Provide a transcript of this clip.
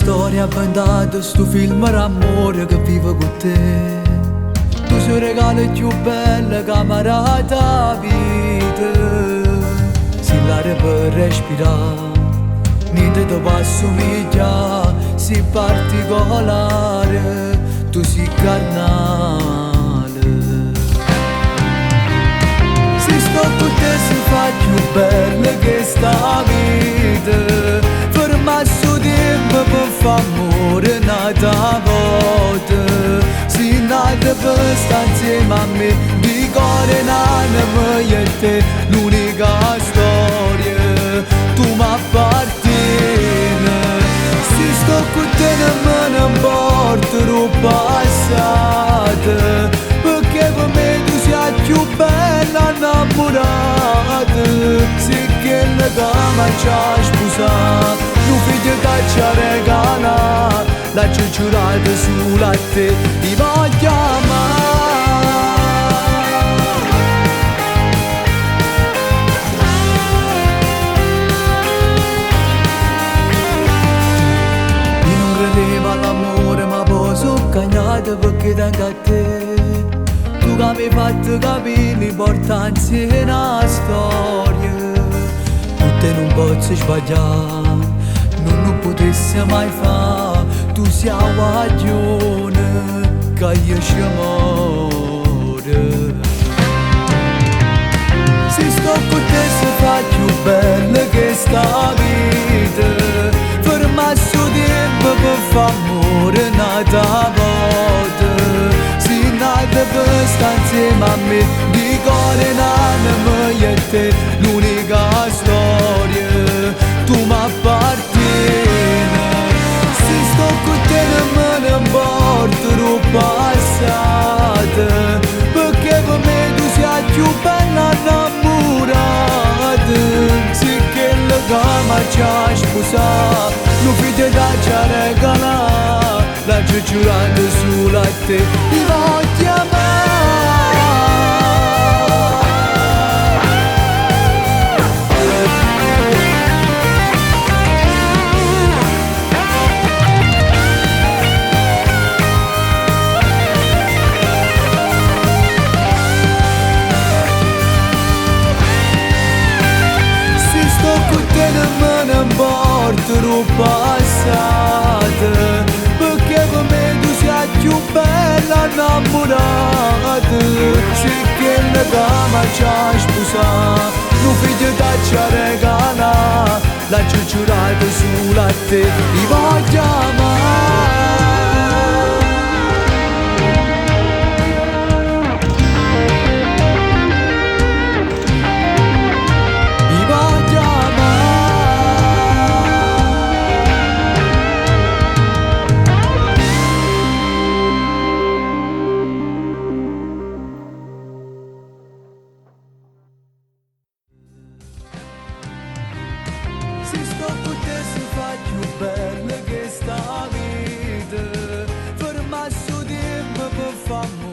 storia inventata, sto film d'amore che vivo con te. Tu sei il regalo più bello che camarata vita. Si l'aria per respirare, niente ti può assomigliare. Si particolare, tu sei carnale. Si sto con te si fa più bella che sta vita. Fermasso tempo per fare amore nata volta. Si nata per stare insieme a me, di cuore nana e te, l'unica storia, tu m'appartieni. Si sto con te non me ne porto il passato, perché per me tu sei più bella innamorata. Se che la cama ci ha sposato, un figlio che ci ha regalato, la giurata sulla te, ti voglio amare. Io non credevo all'amore, ma poi sono cagnato perché tengo a te. Tu che mi hai fatto capire l'importanza di una storia. Tu te non posso sbagliare, non potessi mai fare. Tu sei la guaglione che io ci amore. Se sto con te si fa più bella che sta vita. Fermasso tempo per fare amore nata volta. Si nata per stare insieme a me, di cuore nana e te, l'unica storia, tu m'appartieni. Se sto con te non me ne importa il passato, perché per me tu sei più bella innamorata. Se che la cama ci ha sposato, un figlio che ci ha regalato, la giurata sulla te, ti voglio amare. Non me ne importa il passato, perché per me tu sei più bella innamorata. Se che la cama ci ha sposato, un figlio che ci ha regalato, la giurata sulla te, ti voglio amare. Si sto con te si fa più bella che sta vita. Fermasso tempo per fare